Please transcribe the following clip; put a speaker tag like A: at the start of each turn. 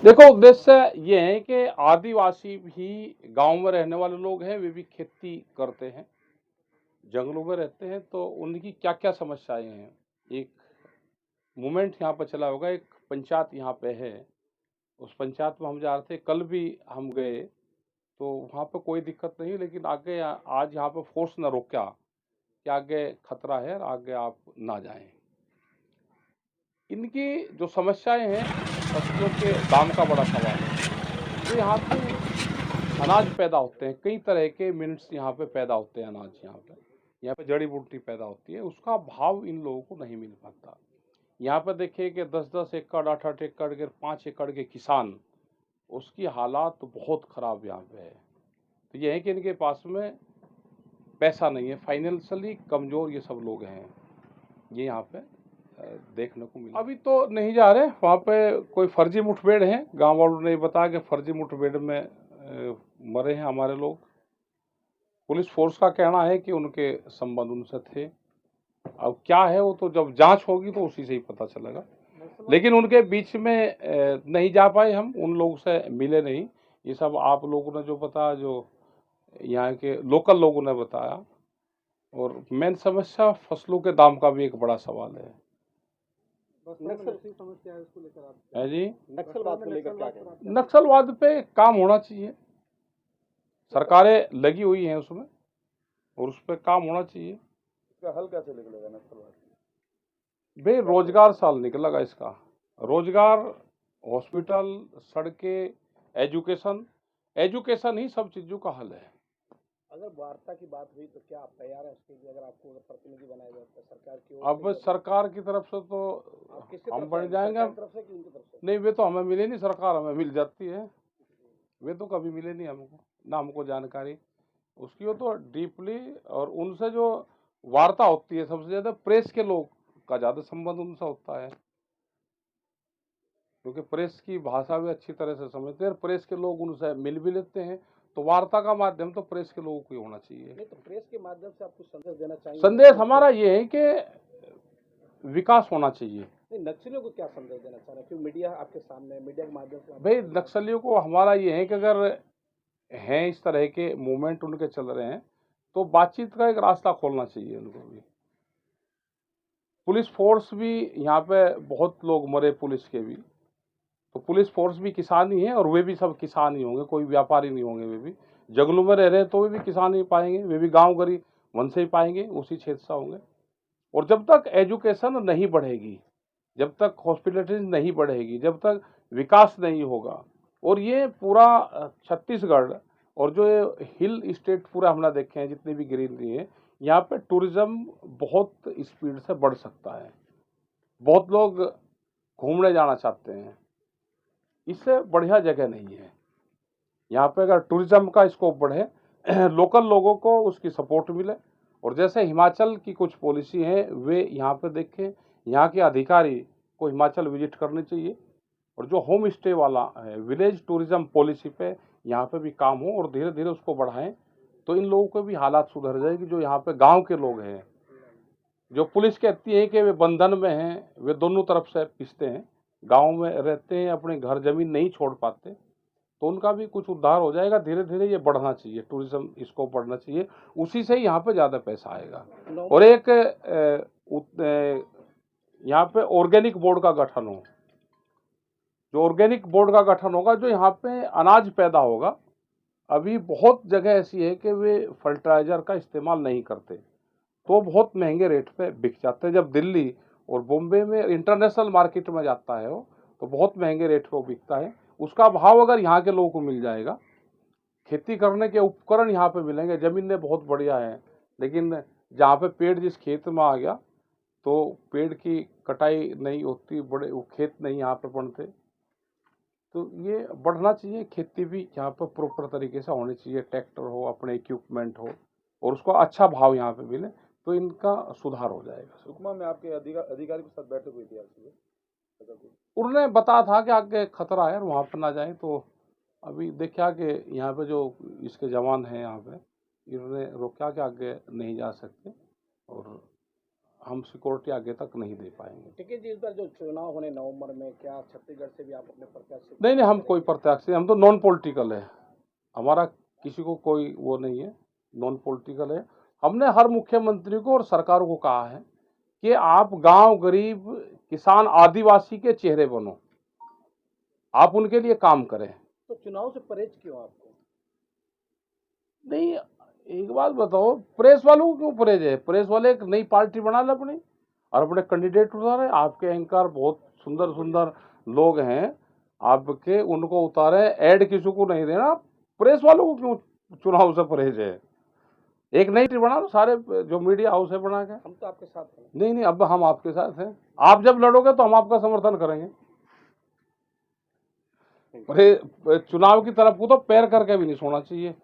A: देखो, उद्देश्य ये है कि आदिवासी भी गांव में रहने वाले लोग हैं, वे भी खेती करते हैं, जंगलों में रहते हैं, तो उनकी क्या क्या समस्याएं हैं। एक मूवमेंट यहाँ पर चला होगा, एक पंचायत यहाँ पे है, उस पंचायत में हम जा रहे थे, कल भी हम गए, तो वहाँ पे कोई दिक्कत नहीं, लेकिन आगे आज यहाँ पे फोर्स ने रोका कि आगे खतरा है और आगे आप ना जाएं। इनकी जो समस्याएं हैं, फसलों के दाम का बड़ा सवाल है। तो यहाँ पे अनाज पैदा होते हैं, कई तरह के मिनट्स यहाँ पे पैदा होते हैं, अनाज यहाँ पे जड़ी बूटी पैदा होती है, उसका भाव इन लोगों को नहीं मिल पाता। यहाँ पे देखिए कि 10-10 एकड़, 8-8 एकड़ के, 5 एकड़ के किसान, उसकी हालात तो बहुत खराब यहाँ पे है। तो ये है कि इनके पास में पैसा नहीं है, फाइनेंशियली कमजोर ये सब लोग हैं, ये यहाँ पे देखने को मिला। अभी तो नहीं जा रहे वहाँ पे, कोई फर्जी मुठभेड़ है, गांव वालों ने बताया कि फर्जी मुठभेड़ में मरे हैं हमारे लोग। पुलिस फोर्स का कहना है कि उनके संबंध उनसे थे। अब क्या है वो तो जब जांच होगी तो उसी से ही पता चलेगा, लेकिन उनके बीच में नहीं जा पाए हम, उन लोगों से मिले नहीं। ये सब आप लोगों ने जो बताया, जो यहाँ के लोकल लोगों ने बताया। और मेन समस्या फसलों के दाम का भी एक बड़ा सवाल है।
B: समस्या है, उसको लेकर आप
A: है जी,
B: नक्सलवाद को लेकर क्या कहें?
A: नक्सलवाद पे काम होना चाहिए, सरकारें लगी हुई हैं उसमें, और उस पर काम होना चाहिए।
B: इसका हल कैसे निकलेगा नक्सलवाद?
A: भाई रोजगार साल निकलेगा इसका, रोजगार, हॉस्पिटल, सड़कें, एजुकेशन, एजुकेशन ही सब चीजों का हल है।
B: अगर वार्ता की बात हुई तो क्या आप तैयार हैं उसके लिए, अगर आपको प्रतिनिधि बनाया जाता है सरकार की ओर
A: अब सरकार की तरफ से तो हम बढ़ जाएंगे,
B: तरफ से कि उनकी तरफ से?
A: नहीं वे तो हमें मिले नहीं, सरकार हमें मिल जाती है, वे तो कभी मिले नहीं हमको, ना हमको जानकारी उसकी हो। तो डीपली और उनसे जो वार्ता होती है, सबसे ज्यादा प्रेस के लोग का ज्यादा संबंध उनसे होता है, क्योंकि प्रेस की भाषा भी अच्छी तरह से समझते हैं, प्रेस के लोग उनसे मिल भी लेते हैं, तो वार्ता का माध्यम तो प्रेस के लोगों को ही होना चाहिए।
B: नहीं तो प्रेस के माध्यम से आप कुछ संदेश देना चाहिए?
A: संदेश हमारा ये है कि विकास होना चाहिए।
B: नहीं, नक्सलियों को क्या संदेश देना चाह रहे हैं, क्योंकि मीडिया आपके सामने है, मीडिया के माध्यम से
A: भाई नक्सलियों को हमारा ये है कि अगर हैं इस तरह के मूवमेंट उनके चल रहे हैं, तो बातचीत का एक रास्ता खोलना चाहिए उनको भी। पुलिस फोर्स भी यहाँ पे बहुत लोग मरे पुलिस के भी, तो पुलिस फोर्स भी किसान ही है, और वे भी सब किसान ही होंगे, कोई व्यापारी नहीं होंगे। वे भी जंगलों में रह रहे हैं तो वे भी किसान ही पाएंगे, वे भी गांव गरीब वन से ही पाएंगे, उसी क्षेत्र से होंगे। और जब तक एजुकेशन नहीं बढ़ेगी, जब तक हॉस्पिटलिटीज नहीं बढ़ेगी, जब तक विकास नहीं होगा, और ये पूरा छत्तीसगढ़ और जो ये हिल स्टेट पूरा हमने देखे हैं, जितनी भी ग्रीनरी है, यहाँ पे टूरिज्म बहुत स्पीड से बढ़ सकता है, बहुत लोग घूमने जाना चाहते हैं, इससे बढ़िया जगह नहीं है यहाँ पे। अगर टूरिज्म का स्कोप बढ़े, लोकल लोगों को उसकी सपोर्ट मिले, और जैसे हिमाचल की कुछ पॉलिसी है वे यहाँ पे देखें, यहाँ के अधिकारी को हिमाचल विजिट करनी चाहिए, और जो होम स्टे वाला है, विलेज टूरिज्म पॉलिसी पे यहाँ पे भी काम हो, और धीरे धीरे उसको बढ़ाएं, तो इन लोगों के भी हालात सुधर जाएगी। जो यहाँ पे गांव के लोग हैं, जो पुलिस कहती है कि वे बंधन में हैं, वे दोनों तरफ से पिसते हैं, गांव में रहते हैं, अपने घर जमीन नहीं छोड़ पाते, तो उनका भी कुछ उद्धार हो जाएगा। धीरे धीरे ये बढ़ना चाहिए, टूरिज्म इसको बढ़ना चाहिए, उसी से ही यहाँ पे ज़्यादा पैसा आएगा। और एक यहाँ पे ऑर्गेनिक बोर्ड का गठन हो, जो ऑर्गेनिक बोर्ड का गठन होगा, जो यहाँ पे अनाज पैदा होगा। अभी बहुत जगह ऐसी है कि वे फर्टिलाइजर का इस्तेमाल नहीं करते, तो बहुत महंगे रेट पे बिक जाते हैं। जब दिल्ली और बॉम्बे में इंटरनेशनल मार्केट में जाता है वो, तो बहुत महंगे रेट पे बिकता है। उसका भाव अगर यहाँ के लोगों को मिल जाएगा, खेती करने के उपकरण यहाँ पे मिलेंगे, ज़मीनें बहुत बढ़िया है, लेकिन जहाँ पे पेड़ जिस खेत में आ गया, तो पेड़ की कटाई नहीं होती, बड़े वो खेत नहीं यहाँ पे बनते। तो ये बढ़ना चाहिए, खेती भी यहाँ पर प्रॉपर तरीके से होनी चाहिए, ट्रैक्टर हो, अपने इक्विपमेंट हो, और उसको अच्छा भाव यहाँ पे मिले, तो इनका सुधार हो जाएगा।
B: सुकमा में आपके अधिकारी के साथ बैठक हुई थी आज सुबह,
A: उन्होंने बताया था कि आगे खतरा है, वहाँ पर ना जाए। तो अभी देखा कि यहाँ पे जो इसके जवान हैं यहाँ पे, इन्होंने रोका कि आगे नहीं जा सकते, और हम सिक्योरिटी आगे तक नहीं दे पाएंगे।
B: टिकट जी, इस बार जो चुनाव होने नवंबर में, क्या छत्तीसगढ़ से भी आप अपने प्रत्याशी?
A: नहीं नहीं, हम कोई प्रत्याशी, हम तो नॉन पॉलिटिकल है, हमारा किसी को कोई वो नहीं है, नॉन पॉलिटिकल है। हमने हर मुख्यमंत्री को और सरकार को कहा है कि आप गांव, गरीब, किसान, आदिवासी के चेहरे बनो, आप उनके लिए काम करें।
B: तो चुनाव से परहेज क्यों आपको?
A: नहीं, एक बात बताओ, प्रेस वालों को क्यों परहेज है? प्रेस वाले एक नई पार्टी बना ले अपनी और अपने कैंडिडेट उतारे। आपके एंकर बहुत सुंदर सुंदर लोग हैं आपके, उनको उतारे, ऐड किसी को नहीं देना। प्रेस वालों को क्यों चुनाव से परहेज है? एक नई टीम बना लो, सारे जो मीडिया हाउस है बना के।
B: हम तो आपके साथ हैं।
A: नहीं नहीं, अब हम आपके साथ हैं, आप जब लड़ोगे तो हम आपका समर्थन करेंगे। चुनाव की तरफ को तो पैर करके भी नहीं सोना चाहिए।